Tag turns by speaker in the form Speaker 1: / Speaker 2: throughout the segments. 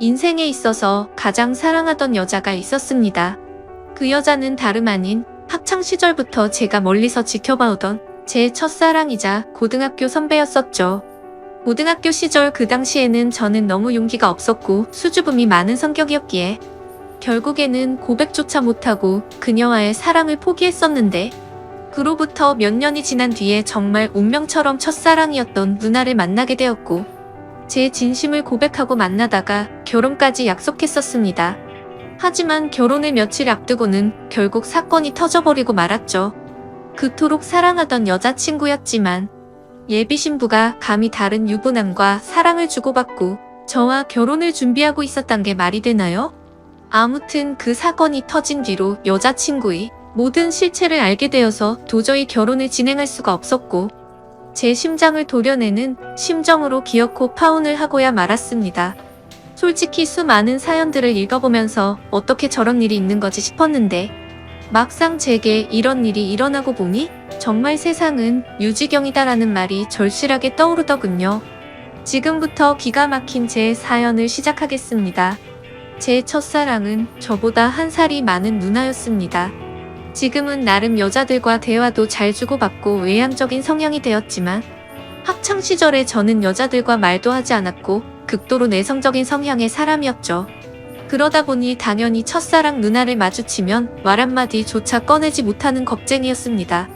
Speaker 1: 인생에 있어서 가장 사랑하던 여자가 있었습니다. 그 여자는 다름 아닌 학창시절부터 제가 멀리서 지켜봐오던 제 첫사랑이자 고등학교 선배였었죠. 고등학교 시절 그 당시에는 저는 너무 용기가 없었고 수줍음이 많은 성격이었기에 결국에는 고백조차 못하고 그녀와의 사랑을 포기했었는데, 그로부터 몇 년이 지난 뒤에 정말 운명처럼 첫사랑이었던 누나를 만나게 되었고 제 진심을 고백하고 만나다가 결혼까지 약속했었습니다. 하지만 결혼을 며칠 앞두고는 결국 사건이 터져버리고 말았죠. 그토록 사랑하던 여자친구였지만 예비 신부가 감히 다른 유부남과 사랑을 주고받고 저와 결혼을 준비하고 있었단 게 말이 되나요? 아무튼 그 사건이 터진 뒤로 여자친구의 모든 실체를 알게 되어서 도저히 결혼을 진행할 수가 없었고 제 심장을 도려내는 심정으로 기어코 파혼을 하고야 말았습니다. 솔직히 수많은 사연들을 읽어보면서 어떻게 저런 일이 있는 거지 싶었는데 막상 제게 이런 일이 일어나고 보니 정말 세상은 유지경이다라는 말이 절실하게 떠오르더군요. 지금부터 기가 막힌 제 사연을 시작하겠습니다. 제 첫사랑은 저보다 한 살이 많은 누나였습니다. 지금은 나름 여자들과 대화도 잘 주고받고 외향적인 성향이 되었지만 학창시절에 저는 여자들과 말도 하지 않았고 극도로 내성적인 성향의 사람이었죠. 그러다 보니 당연히 첫사랑 누나를 마주치면 말 한마디조차 꺼내지 못하는 겁쟁이였습니다.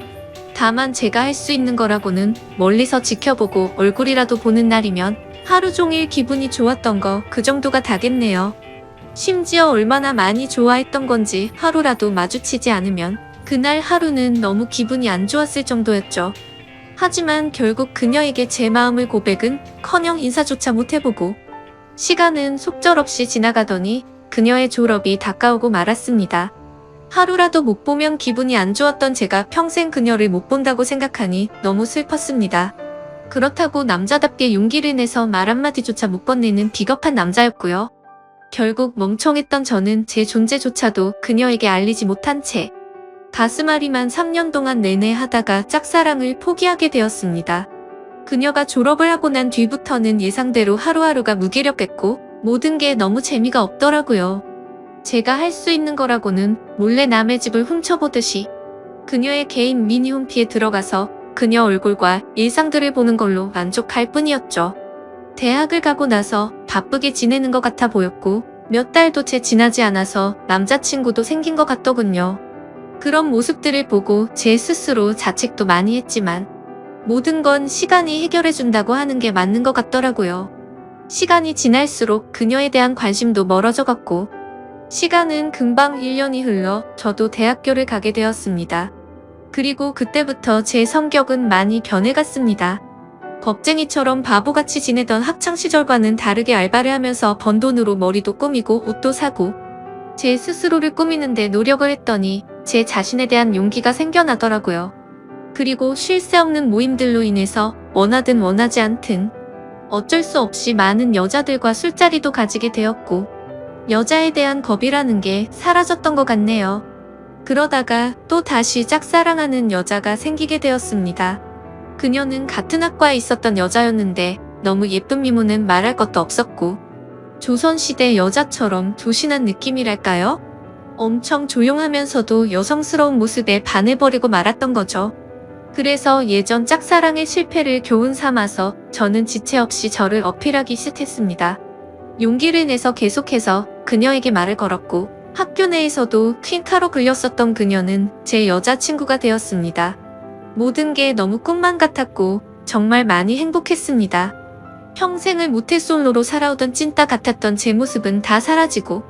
Speaker 1: 다만 제가 할 수 있는 거라고는 멀리서 지켜보고 얼굴이라도 보는 날이면 하루 종일 기분이 좋았던 거 그 정도가 다겠네요. 심지어 얼마나 많이 좋아했던 건지 하루라도 마주치지 않으면 그날 하루는 너무 기분이 안 좋았을 정도였죠. 하지만 결국 그녀에게 제 마음을 고백은 커녕 인사조차 못해보고 시간은 속절없이 지나가더니 그녀의 졸업이 다가오고 말았습니다. 하루라도 못 보면 기분이 안 좋았던 제가 평생 그녀를 못 본다고 생각하니 너무 슬펐습니다. 그렇다고 남자답게 용기를 내서 말 한마디조차 못 건네는 비겁한 남자였고요. 결국 멍청했던 저는 제 존재조차도 그녀에게 알리지 못한 채 가슴앓이만 3년 동안 내내 하다가 짝사랑을 포기하게 되었습니다. 그녀가 졸업을 하고 난 뒤부터는 예상대로 하루하루가 무기력했고 모든 게 너무 재미가 없더라고요. 제가 할 수 있는 거라고는 몰래 남의 집을 훔쳐보듯이 그녀의 개인 미니홈피에 들어가서 그녀 얼굴과 일상들을 보는 걸로 만족할 뿐이었죠. 대학을 가고 나서 바쁘게 지내는 것 같아 보였고 몇 달도 채 지나지 않아서 남자친구도 생긴 것 같더군요. 그런 모습들을 보고 제 스스로 자책도 많이 했지만 모든 건 시간이 해결해준다고 하는 게 맞는 것 같더라고요. 시간이 지날수록 그녀에 대한 관심도 멀어져 갔고 시간은 금방 1년이 흘러 저도 대학교를 가게 되었습니다. 그리고 그때부터 제 성격은 많이 변해갔습니다. 겁쟁이처럼 바보같이 지내던 학창시절과는 다르게 알바를 하면서 번 돈으로 머리도 꾸미고 옷도 사고 제 스스로를 꾸미는데 노력을 했더니 제 자신에 대한 용기가 생겨나더라고요. 그리고 쉴 새 없는 모임들로 인해서 원하든 원하지 않든 어쩔 수 없이 많은 여자들과 술자리도 가지게 되었고 여자에 대한 겁이라는 게 사라졌던 것 같네요. 그러다가 또 다시 짝사랑하는 여자가 생기게 되었습니다. 그녀는 같은 학과에 있었던 여자였는데 너무 예쁜 미모는 말할 것도 없었고 조선시대 여자처럼 조신한 느낌이랄까요? 엄청 조용하면서도 여성스러운 모습에 반해버리고 말았던 거죠. 그래서 예전 짝사랑의 실패를 교훈 삼아서 저는 지체 없이 저를 어필하기 시작했습니다. 용기를 내서 계속해서 그녀에게 말을 걸었고 학교 내에서도 퀸카로 불렸었던 그녀는 제 여자친구가 되었습니다. 모든 게 너무 꿈만 같았고 정말 많이 행복했습니다. 평생을 모태솔로로 살아오던 찐따 같았던 제 모습은 다 사라지고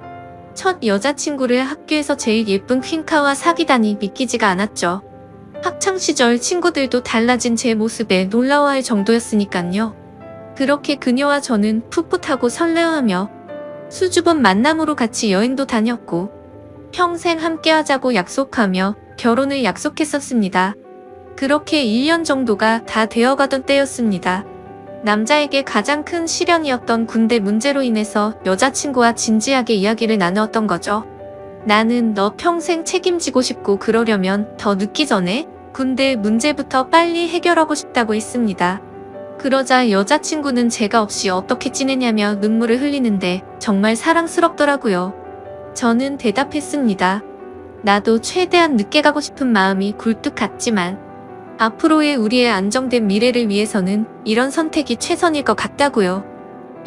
Speaker 1: 첫 여자친구를 학교에서 제일 예쁜 퀸카와 사귀다니 믿기지가 않았죠. 학창시절 친구들도 달라진 제 모습에 놀라워할 정도였으니깐요. 그렇게 그녀와 저는 풋풋하고 설레어하며 수줍은 만남으로 같이 여행도 다녔고 평생 함께하자고 약속하며 결혼을 약속했었습니다. 그렇게 1년 정도가 다 되어가던 때였습니다. 남자에게 가장 큰 시련이었던 군대 문제로 인해서 여자친구와 진지하게 이야기를 나누었던 거죠. 나는 너 평생 책임지고 싶고 그러려면 더 늦기 전에 군대 문제부터 빨리 해결하고 싶다고 했습니다. 그러자 여자친구는 제가 없이 어떻게 지내냐며 눈물을 흘리는데 정말 사랑스럽더라고요. 저는 대답했습니다. 나도 최대한 늦게 가고 싶은 마음이 굴뚝 같지만 앞으로의 우리의 안정된 미래를 위해서는 이런 선택이 최선일 것 같다고요.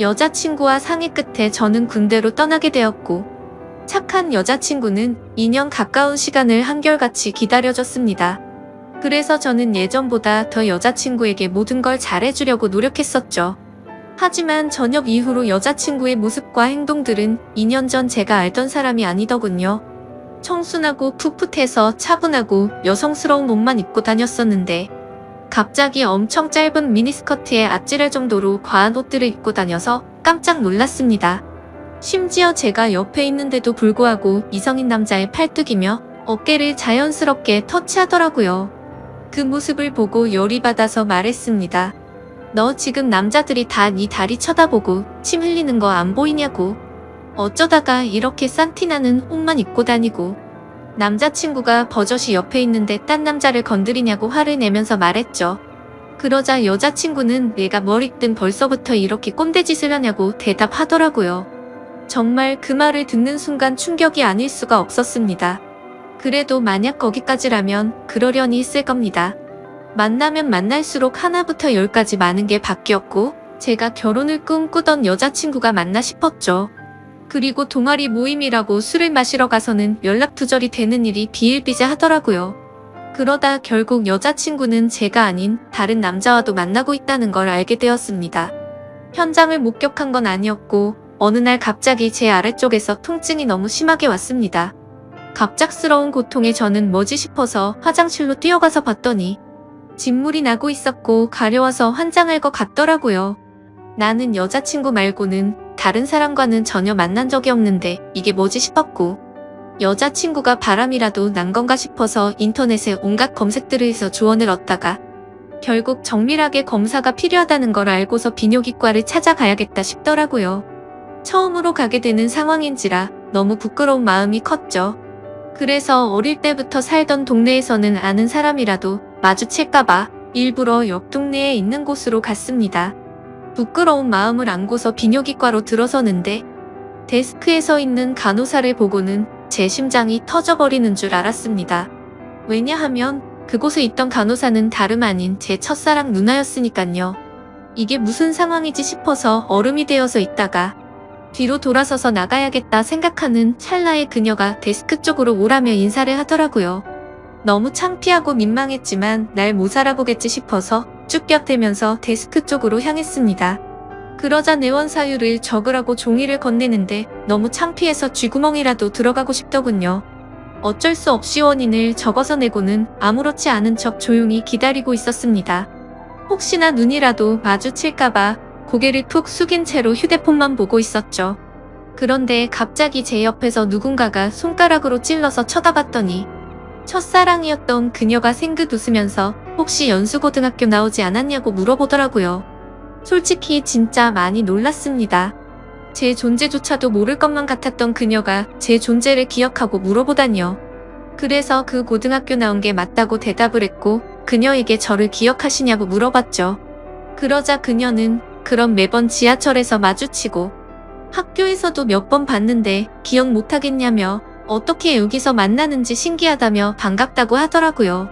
Speaker 1: 여자친구와 상의 끝에 저는 군대로 떠나게 되었고 착한 여자친구는 2년 가까운 시간을 한결같이 기다려줬습니다. 그래서 저는 예전보다 더 여자친구에게 모든 걸 잘해주려고 노력했었죠. 하지만 저녁 이후로 여자친구의 모습과 행동들은 2년 전 제가 알던 사람이 아니더군요. 청순하고 풋풋해서 차분하고 여성스러운 옷만 입고 다녔었는데 갑자기 엄청 짧은 미니스커트에 아찔할 정도로 과한 옷들을 입고 다녀서 깜짝 놀랐습니다. 심지어 제가 옆에 있는데도 불구하고 이성인 남자의 팔뚝이며 어깨를 자연스럽게 터치하더라고요. 그 모습을 보고 열이 받아서 말했습니다. 너 지금 남자들이 다 네 다리 쳐다보고 침 흘리는 거 안 보이냐고. 어쩌다가 이렇게 싼티나는 옷만 입고 다니고. 남자친구가 버젓이 옆에 있는데 딴 남자를 건드리냐고 화를 내면서 말했죠. 그러자 여자친구는 내가 뭘 입든 벌써부터 이렇게 꼰대짓을 하냐고 대답하더라고요. 정말 그 말을 듣는 순간 충격이 아닐 수가 없었습니다. 그래도 만약 거기까지라면 그러려니 했을 겁니다. 만나면 만날수록 하나부터 열까지 많은 게 바뀌었고 제가 결혼을 꿈꾸던 여자친구가 맞나 싶었죠. 그리고 동아리 모임이라고 술을 마시러 가서는 연락두절이 되는 일이 비일비재하더라고요. 그러다 결국 여자친구는 제가 아닌 다른 남자와도 만나고 있다는 걸 알게 되었습니다. 현장을 목격한 건 아니었고 어느 날 갑자기 제 아래쪽에서 통증이 너무 심하게 왔습니다. 갑작스러운 고통에 저는 뭐지 싶어서 화장실로 뛰어가서 봤더니 진물이 나고 있었고 가려워서 환장할 것 같더라고요. 나는 여자친구 말고는 다른 사람과는 전혀 만난 적이 없는데 이게 뭐지 싶었고 여자친구가 바람이라도 난 건가 싶어서 인터넷에 온갖 검색들을 해서 조언을 얻다가 결국 정밀하게 검사가 필요하다는 걸 알고서 비뇨기과를 찾아가야겠다 싶더라고요. 처음으로 가게 되는 상황인지라 너무 부끄러운 마음이 컸죠. 그래서 어릴 때부터 살던 동네에서는 아는 사람이라도 마주칠까봐 일부러 옆 동네에 있는 곳으로 갔습니다. 부끄러운 마음을 안고서 비뇨기과로 들어서는데 데스크에 서 있는 간호사를 보고는 제 심장이 터져버리는 줄 알았습니다. 왜냐하면 그곳에 있던 간호사는 다름 아닌 제 첫사랑 누나였으니깐요. 이게 무슨 상황이지 싶어서 얼음이 되어서 있다가 뒤로 돌아서서 나가야겠다 생각하는 찰나에 그녀가 데스크 쪽으로 오라며 인사를 하더라고요. 너무 창피하고 민망했지만 날 못 알아보겠지 싶어서 쭈뼛대면서 데스크 쪽으로 향했습니다. 그러자 내원 사유를 적으라고 종이를 건네는데 너무 창피해서 쥐구멍이라도 들어가고 싶더군요. 어쩔 수 없이 원인을 적어서 내고는 아무렇지 않은 척 조용히 기다리고 있었습니다. 혹시나 눈이라도 마주칠까봐 고개를 푹 숙인 채로 휴대폰만 보고 있었죠. 그런데 갑자기 제 옆에서 누군가가 손가락으로 찔러서 쳐다봤더니 첫사랑이었던 그녀가 생긋 웃으면서 혹시 연수고등학교 나오지 않았냐고 물어보더라고요. 솔직히 진짜 많이 놀랐습니다. 제 존재조차도 모를 것만 같았던 그녀가 제 존재를 기억하고 물어보다니요. 그래서 그 고등학교 나온 게 맞다고 대답을 했고 그녀에게 저를 기억하시냐고 물어봤죠. 그러자 그녀는 그럼 매번 지하철에서 마주치고 학교에서도 몇 번 봤는데 기억 못하겠냐며 어떻게 여기서 만나는지 신기하다며 반갑다고 하더라고요.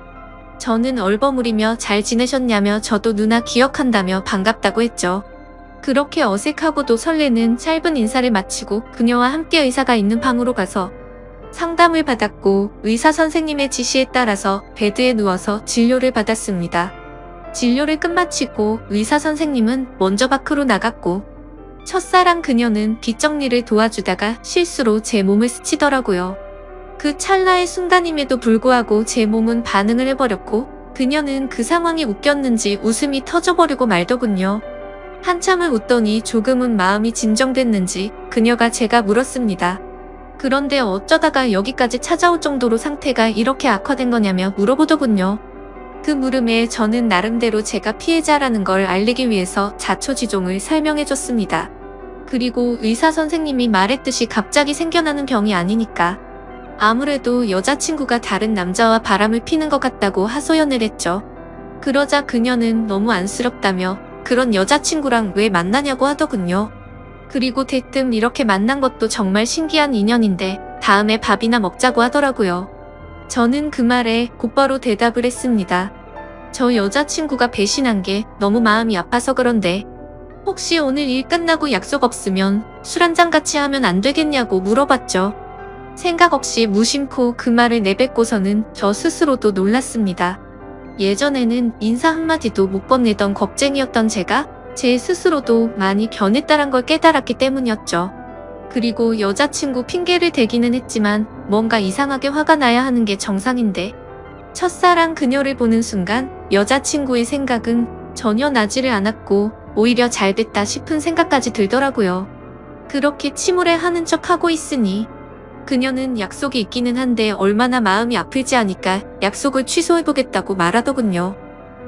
Speaker 1: 저는 얼버무리며 잘 지내셨냐며 저도 누나 기억한다며 반갑다고 했죠. 그렇게 어색하고도 설레는 짧은 인사를 마치고 그녀와 함께 의사가 있는 방으로 가서 상담을 받았고 의사 선생님의 지시에 따라서 베드에 누워서 진료를 받았습니다. 진료를 끝마치고 의사 선생님은 먼저 밖으로 나갔고 첫사랑 그녀는 뒷정리를 도와주다가 실수로 제 몸을 스치더라고요. 그 찰나의 순간임에도 불구하고 제 몸은 반응을 해버렸고 그녀는 그 상황이 웃겼는지 웃음이 터져버리고 말더군요. 한참을 웃더니 조금은 마음이 진정됐는지 그녀가 제가 물었습니다. 그런데 어쩌다가 여기까지 찾아올 정도로 상태가 이렇게 악화된 거냐며 물어보더군요. 그 물음에 저는 나름대로 제가 피해자라는 걸 알리기 위해서 자초지종을 설명해줬습니다. 그리고 의사 선생님이 말했듯이 갑자기 생겨나는 병이 아니니까 아무래도 여자친구가 다른 남자와 바람을 피는 것 같다고 하소연을 했죠. 그러자 그녀는 너무 안쓰럽다며 그런 여자친구랑 왜 만나냐고 하더군요. 그리고 대뜸 이렇게 만난 것도 정말 신기한 인연인데 다음에 밥이나 먹자고 하더라고요. 저는 그 말에 곧바로 대답을 했습니다. 저 여자친구가 배신한 게 너무 마음이 아파서 그런데 혹시 오늘 일 끝나고 약속 없으면 술 한잔 같이 하면 안 되겠냐고 물어봤죠. 생각 없이 무심코 그 말을 내뱉고서는 저 스스로도 놀랐습니다. 예전에는 인사 한마디도 못 건네던 겁쟁이였던 제가 제 스스로도 많이 변했다는 걸 깨달았기 때문이었죠. 그리고 여자친구 핑계를 대기는 했지만 뭔가 이상하게 화가 나야 하는 게 정상인데 첫사랑 그녀를 보는 순간 여자친구의 생각은 전혀 나지를 않았고 오히려 잘 됐다 싶은 생각까지 들더라고요. 그렇게 침울해하는 척하고 있으니 그녀는 약속이 있기는 한데 얼마나 마음이 아플지 아니까 약속을 취소해보겠다고 말하더군요.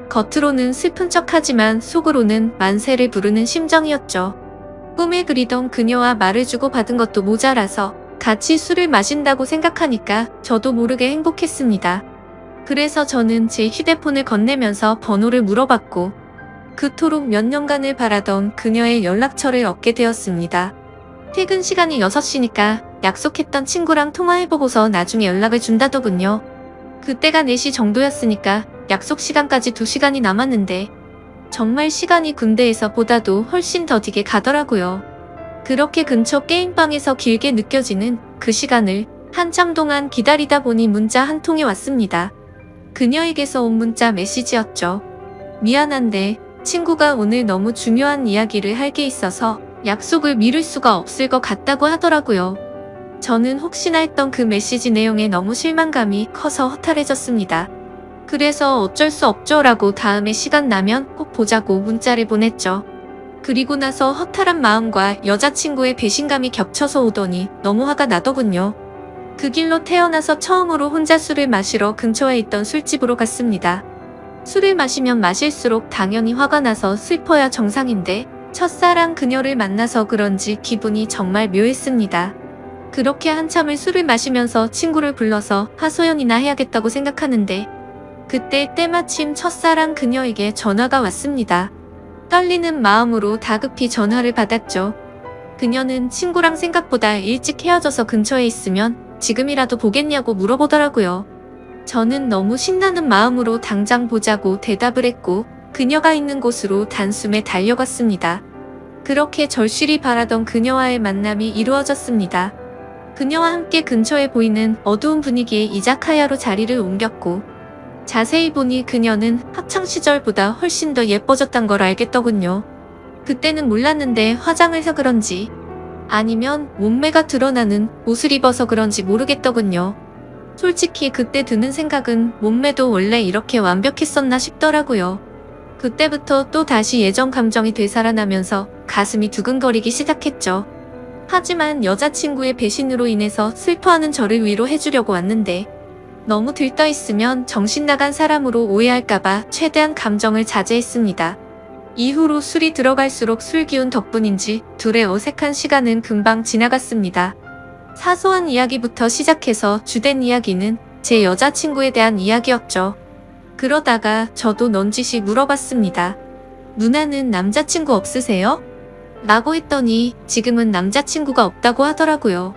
Speaker 1: 겉으로는 슬픈 척하지만 속으로는 만세를 부르는 심정이었죠. 꿈에 그리던 그녀와 말을 주고받은 것도 모자라서 같이 술을 마신다고 생각하니까 저도 모르게 행복했습니다. 그래서 저는 제 휴대폰을 건네면서 번호를 물어봤고 그토록 몇 년간을 바라던 그녀의 연락처를 얻게 되었습니다. 퇴근 시간이 6시니까 약속했던 친구랑 통화해보고서 나중에 연락을 준다더군요. 그때가 4시 정도였으니까 약속 시간까지 2시간이 남았는데 정말 시간이 군대에서 보다도 훨씬 더디게 가더라고요. 그렇게 근처 게임방에서 길게 느껴지는 그 시간을 한참 동안 기다리다 보니 문자 한 통이 왔습니다. 그녀에게서 온 문자 메시지였죠. 미안한데 친구가 오늘 너무 중요한 이야기를 할 게 있어서 약속을 미룰 수가 없을 것 같다고 하더라고요. 저는 혹시나 했던 그 메시지 내용에 너무 실망감이 커서 허탈해졌습니다. 그래서 어쩔 수 없죠 라고 다음에 시간 나면 꼭 보자고 문자를 보냈죠. 그리고 나서 허탈한 마음과 여자친구의 배신감이 겹쳐서 오더니 너무 화가 나더군요. 그 길로 태어나서 처음으로 혼자 술을 마시러 근처에 있던 술집으로 갔습니다. 술을 마시면 마실수록 당연히 화가 나서 슬퍼야 정상인데 첫사랑 그녀를 만나서 그런지 기분이 정말 묘했습니다. 그렇게 한참을 술을 마시면서 친구를 불러서 하소연이나 해야겠다고 생각하는데 그때 때마침 첫사랑 그녀에게 전화가 왔습니다. 떨리는 마음으로 다급히 전화를 받았죠. 그녀는 친구랑 생각보다 일찍 헤어져서 근처에 있으면 지금이라도 보겠냐고 물어보더라고요. 저는 너무 신나는 마음으로 당장 보자고 대답을 했고 그녀가 있는 곳으로 단숨에 달려갔습니다. 그렇게 절실히 바라던 그녀와의 만남이 이루어졌습니다. 그녀와 함께 근처에 보이는 어두운 분위기의 이자카야로 자리를 옮겼고 자세히 보니 그녀는 학창시절보다 훨씬 더 예뻐졌단 걸 알겠더군요. 그때는 몰랐는데 화장을 해서 그런지 아니면 몸매가 드러나는 옷을 입어서 그런지 모르겠더군요. 솔직히 그때 드는 생각은 몸매도 원래 이렇게 완벽했었나 싶더라고요. 그때부터 또 다시 예전 감정이 되살아나면서 가슴이 두근거리기 시작했죠. 하지만 여자친구의 배신으로 인해서 슬퍼하는 저를 위로해주려고 왔는데 너무 들떠있으면 정신 나간 사람으로 오해할까봐 최대한 감정을 자제했습니다. 이후로 술이 들어갈수록 술 기운 덕분인지 둘의 어색한 시간은 금방 지나갔습니다. 사소한 이야기부터 시작해서 주된 이야기는 제 여자친구에 대한 이야기였죠. 그러다가 저도 넌지시 물어봤습니다. 누나는 남자친구 없으세요? 라고 했더니 지금은 남자친구가 없다고 하더라고요.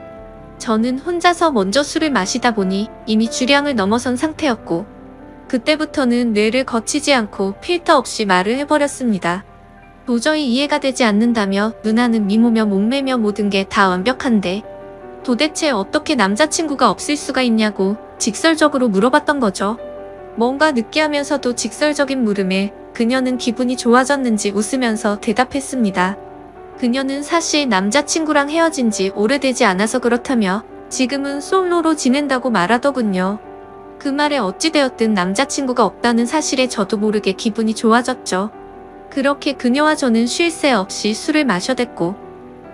Speaker 1: 저는 혼자서 먼저 술을 마시다 보니 이미 주량을 넘어선 상태였고 그때부터는 뇌를 거치지 않고 필터 없이 말을 해버렸습니다. 도저히 이해가 되지 않는다며 누나는 미모며 몸매며 모든 게 다 완벽한데 도대체 어떻게 남자친구가 없을 수가 있냐고 직설적으로 물어봤던 거죠. 뭔가 느끼하면서도 직설적인 물음에 그녀는 기분이 좋아졌는지 웃으면서 대답했습니다. 그녀는 사실 남자친구랑 헤어진 지 오래되지 않아서 그렇다며 지금은 솔로로 지낸다고 말하더군요. 그 말에 어찌되었든 남자친구가 없다는 사실에 저도 모르게 기분이 좋아졌죠. 그렇게 그녀와 저는 쉴 새 없이 술을 마셔댔고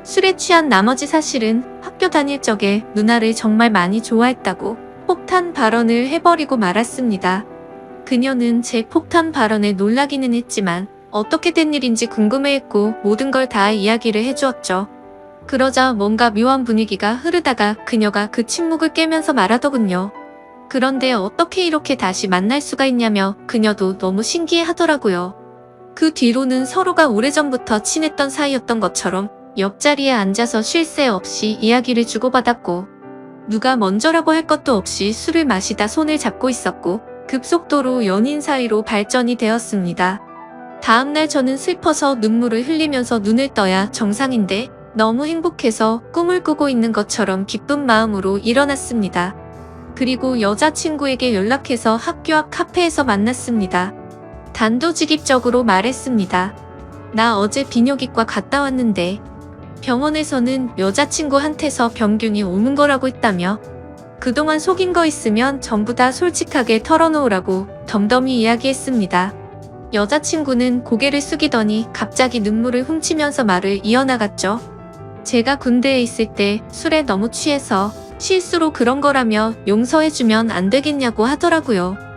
Speaker 1: 술에 취한 나머지 사실은 학교 다닐 적에 누나를 정말 많이 좋아했다고 폭탄 발언을 해버리고 말았습니다. 그녀는 제 폭탄 발언에 놀라기는 했지만 어떻게 된 일인지 궁금해했고 모든 걸 다 이야기를 해주었죠. 그러자 뭔가 묘한 분위기가 흐르다가 그녀가 그 침묵을 깨면서 말하더군요. 그런데 어떻게 이렇게 다시 만날 수가 있냐며 그녀도 너무 신기해 하더라고요. 그 뒤로는 서로가 오래전부터 친했던 사이였던 것처럼 옆자리에 앉아서 쉴 새 없이 이야기를 주고받았고, 누가 먼저라고 할 것도 없이 술을 마시다 손을 잡고 있었고, 급속도로 연인 사이로 발전이 되었습니다. 다음날 저는 슬퍼서 눈물을 흘리면서 눈을 떠야 정상인데 너무 행복해서 꿈을 꾸고 있는 것처럼 기쁜 마음으로 일어났습니다. 그리고 여자친구에게 연락해서 학교 앞 카페에서 만났습니다. 단도직입적으로 말했습니다. 나 어제 비뇨기과 갔다 왔는데 병원에서는 여자친구한테서 병균이 오는 거라고 했다며 그동안 속인 거 있으면 전부 다 솔직하게 털어놓으라고 덤덤히 이야기했습니다. 여자친구는 고개를 숙이더니 갑자기 눈물을 훔치면서 말을 이어나갔죠. 제가 군대에 있을 때 술에 너무 취해서 실수로 그런 거라며 용서해주면 안 되겠냐고 하더라고요.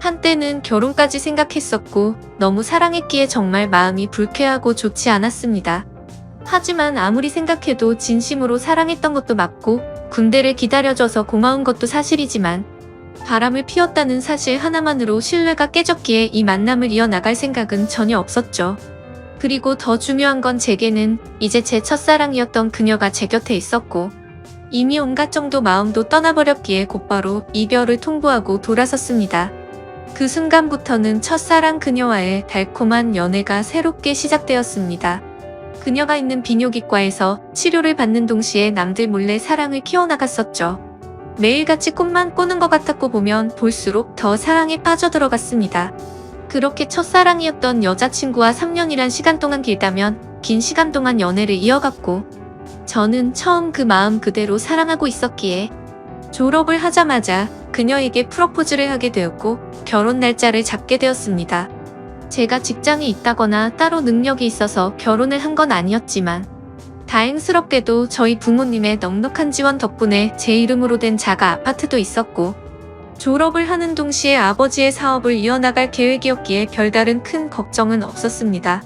Speaker 1: 한때는 결혼까지 생각했었고 너무 사랑했기에 정말 마음이 불쾌하고 좋지 않았습니다. 하지만 아무리 생각해도 진심으로 사랑했던 것도 맞고 군대를 기다려줘서 고마운 것도 사실이지만 바람을 피웠다는 사실 하나만으로 신뢰가 깨졌기에 이 만남을 이어나갈 생각은 전혀 없었죠. 그리고 더 중요한 건 제게는 이제 제 첫사랑이었던 그녀가 제 곁에 있었고 이미 온갖 정도 마음도 떠나버렸기에 곧바로 이별을 통보하고 돌아섰습니다. 그 순간부터는 첫사랑 그녀와의 달콤한 연애가 새롭게 시작되었습니다. 그녀가 있는 비뇨기과에서 치료를 받는 동시에 남들 몰래 사랑을 키워나갔었죠. 매일같이 꿈만 꾸는 것 같았고 보면 볼수록 더 사랑에 빠져들어갔습니다. 그렇게 첫사랑이었던 여자친구와 3년이란 시간 동안 길다면 긴 시간 동안 연애를 이어갔고 저는 처음 그 마음 그대로 사랑하고 있었기에 졸업을 하자마자 그녀에게 프로포즈를 하게 되었고 결혼 날짜를 잡게 되었습니다. 제가 직장이 있다거나 따로 능력이 있어서 결혼을 한 건 아니었지만 다행스럽게도 저희 부모님의 넉넉한 지원 덕분에 제 이름으로 된 자가 아파트도 있었고 졸업을 하는 동시에 아버지의 사업을 이어나갈 계획이었기에 별다른 큰 걱정은 없었습니다.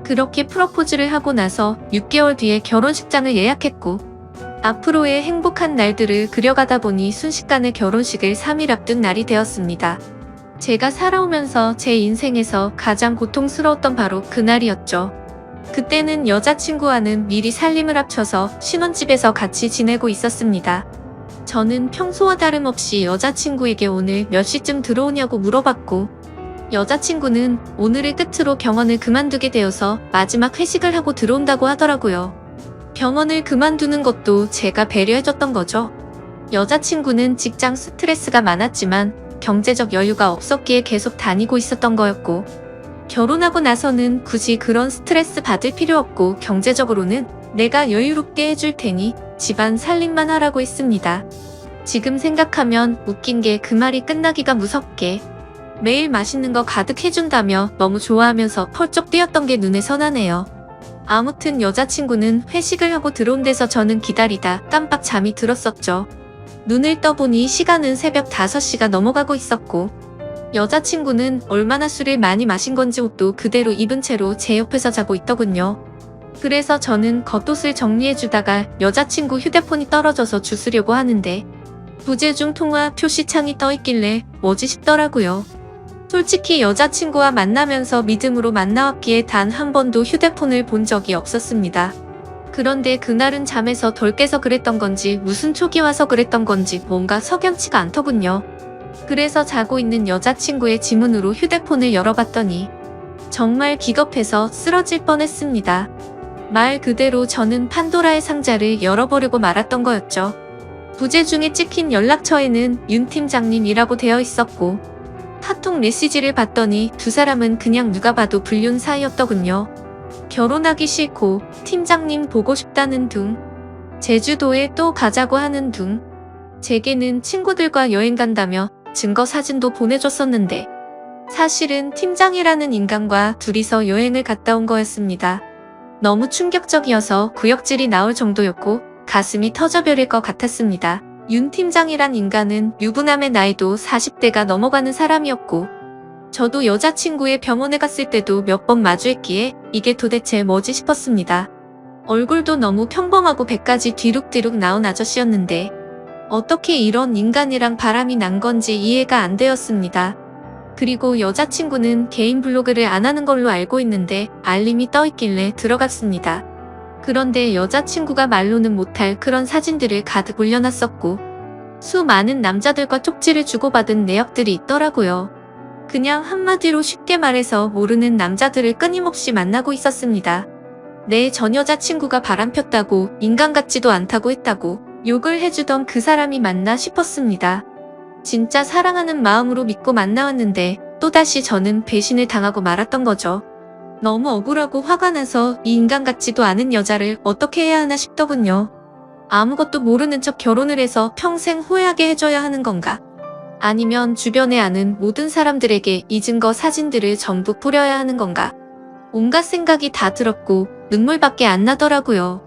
Speaker 1: 그렇게 프로포즈를 하고 나서 6개월 뒤에 결혼식장을 예약했고 앞으로의 행복한 날들을 그려가다 보니 순식간에 결혼식을 3일 앞둔 날이 되었습니다. 제가 살아오면서 제 인생에서 가장 고통스러웠던 바로 그날이었죠. 그때는 여자친구와는 미리 살림을 합쳐서 신혼집에서 같이 지내고 있었습니다. 저는 평소와 다름없이 여자친구에게 오늘 몇 시쯤 들어오냐고 물어봤고 여자친구는 오늘을 끝으로 병원을 그만두게 되어서 마지막 회식을 하고 들어온다고 하더라고요. 병원을 그만두는 것도 제가 배려해줬던 거죠. 여자친구는 직장 스트레스가 많았지만 경제적 여유가 없었기에 계속 다니고 있었던 거였고 결혼하고 나서는 굳이 그런 스트레스 받을 필요 없고 경제적으로는 내가 여유롭게 해줄 테니 집안 살림만 하라고 했습니다. 지금 생각하면 웃긴 게 그 말이 끝나기가 무섭게 매일 맛있는 거 가득 해준다며 너무 좋아하면서 펄쩍 뛰었던 게 눈에 선하네요. 아무튼 여자친구는 회식을 하고 들어온 데서 저는 기다리다 깜빡 잠이 들었었죠. 눈을 떠보니 시간은 새벽 5시가 넘어가고 있었고 여자친구는 얼마나 술을 많이 마신 건지 옷도 그대로 입은 채로 제 옆에서 자고 있더군요. 그래서 저는 겉옷을 정리해주다가 여자친구 휴대폰이 떨어져서 주스려고 하는데 부재중 통화 표시창이 떠있길래 뭐지 싶더라고요. 솔직히 여자친구와 만나면서 믿음으로 만나왔기에 단 한 번도 휴대폰을 본 적이 없었습니다. 그런데 그날은 잠에서 덜 깨서 그랬던 건지 무슨 촉이 와서 그랬던 건지 뭔가 석연치가 않더군요. 그래서 자고 있는 여자친구의 지문으로 휴대폰을 열어봤더니 정말 기겁해서 쓰러질 뻔했습니다. 말 그대로 저는 판도라의 상자를 열어보려고 말았던 거였죠. 부재중에 찍힌 연락처에는 윤 팀장님이라고 되어 있었고 카톡 메시지를 봤더니 두 사람은 그냥 누가 봐도 불륜 사이였더군요. 결혼하기 싫고 팀장님 보고 싶다는 둥, 제주도에 또 가자고 하는 둥, 제게는 친구들과 여행 간다며 증거 사진도 보내줬었는데 사실은 팀장이라는 인간과 둘이서 여행을 갔다 온 거였습니다. 너무 충격적이어서 구역질이 나올 정도였고 가슴이 터져버릴 것 같았습니다. 윤 팀장이란 인간은 유부남의 나이도 40대가 넘어가는 사람이었고 저도 여자친구의 병원에 갔을 때도 몇 번 마주했기에 이게 도대체 뭐지 싶었습니다. 얼굴도 너무 평범하고 배까지 뒤룩뒤룩 나온 아저씨였는데 어떻게 이런 인간이랑 바람이 난 건지 이해가 안 되었습니다. 그리고 여자친구는 개인 블로그를 안 하는 걸로 알고 있는데 알림이 떠 있길래 들어갔습니다. 그런데 여자친구가 말로는 못할 그런 사진들을 가득 올려놨었고 수많은 남자들과 쪽지를 주고받은 내역들이 있더라고요. 그냥 한마디로 쉽게 말해서 모르는 남자들을 끊임없이 만나고 있었습니다. 내 전 여자친구가 바람폈다고 인간 같지도 않다고 했다고 욕을 해주던 그 사람이 맞나 싶었습니다. 진짜 사랑하는 마음으로 믿고 만나왔는데 또다시 저는 배신을 당하고 말았던 거죠. 너무 억울하고 화가 나서 이 인간 같지도 않은 여자를 어떻게 해야 하나 싶더군요. 아무것도 모르는 척 결혼을 해서 평생 후회하게 해줘야 하는 건가? 아니면 주변에 아는 모든 사람들에게 이 증거 사진들을 전부 뿌려야 하는 건가? 온갖 생각이 다 들었고 눈물밖에 안 나더라고요.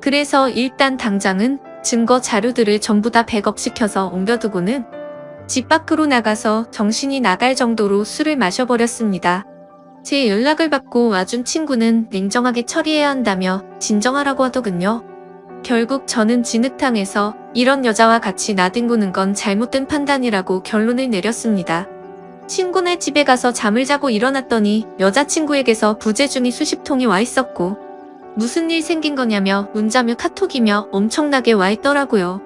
Speaker 1: 그래서 일단 당장은 증거 자료들을 전부 다 백업시켜서 옮겨두고는 집 밖으로 나가서 정신이 나갈 정도로 술을 마셔버렸습니다. 제 연락을 받고 와준 친구는 냉정하게 처리해야 한다며 진정하라고 하더군요. 결국 저는 진흙탕에서 이런 여자와 같이 나뒹구는 건 잘못된 판단이라고 결론을 내렸습니다. 친구네 집에 가서 잠을 자고 일어났더니 여자친구에게서 부재중이 수십 통이 와 있었고 무슨 일 생긴 거냐며 문자며 카톡이며 엄청나게 와 있더라고요.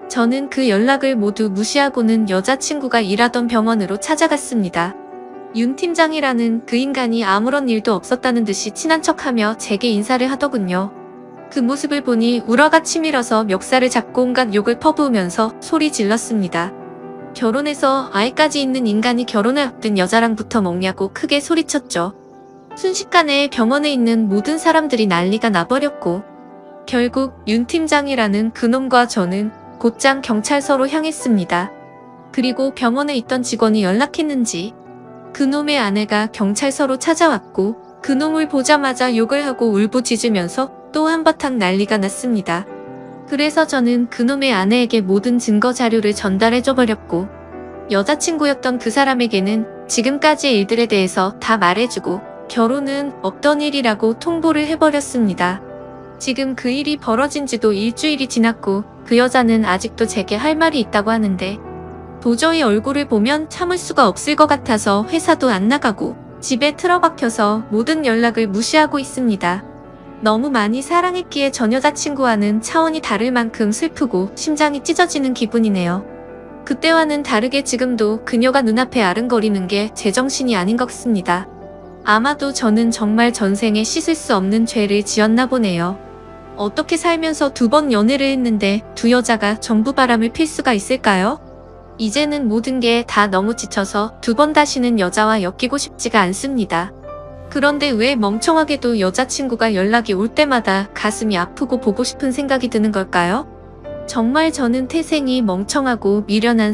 Speaker 1: 저는 그 연락을 모두 무시하고는 여자친구가 일하던 병원으로 찾아갔습니다. 윤 팀장이라는 그 인간이 아무런 일도 없었다는 듯이 친한 척하며 제게 인사를 하더군요. 그 모습을 보니 우러가 치밀어서 멱살을 잡고 온갖 욕을 퍼부으면서 소리 질렀습니다. 결혼해서 아이까지 있는 인간이 결혼을 앞둔 여자랑부터 먹냐고 크게 소리쳤죠. 순식간에 병원에 있는 모든 사람들이 난리가 나버렸고 결국 윤 팀장이라는 그놈과 저는 곧장 경찰서로 향했습니다. 그리고 병원에 있던 직원이 연락했는지 그놈의 아내가 경찰서로 찾아왔고 그놈을 보자마자 욕을 하고 울부짖으면서 또 한바탕 난리가 났습니다. 그래서 저는 그놈의 아내에게 모든 증거 자료를 전달해줘버렸고 여자친구였던 그 사람에게는 지금까지의 일들에 대해서 다 말해주고 결혼은 없던 일이라고 통보를 해버렸습니다. 지금 그 일이 벌어진 지도 일주일이 지났고 그 여자는 아직도 제게 할 말이 있다고 하는데 도저히 얼굴을 보면 참을 수가 없을 것 같아서 회사도 안 나가고 집에 틀어박혀서 모든 연락을 무시하고 있습니다. 너무 많이 사랑했기에 전 여자친구와는 차원이 다를 만큼 슬프고 심장이 찢어지는 기분이네요. 그때와는 다르게 지금도 그녀가 눈앞에 아른거리는 게 제정신이 아닌 것 같습니다. 아마도 저는 정말 전생에 씻을 수 없는 죄를 지었나 보네요. 어떻게 살면서 2번 연애를 했는데 두 여자가 전부 바람을 필 수가 있을까요? 이제는 모든 게 다 너무 지쳐서 2번 다시는 여자와 엮이고 싶지가 않습니다. 그런데 왜 멍청하게도 여자친구가 연락이 올 때마다 가슴이 아프고 보고 싶은 생각이 드는 걸까요? 정말 저는 태생이 멍청하고 미련한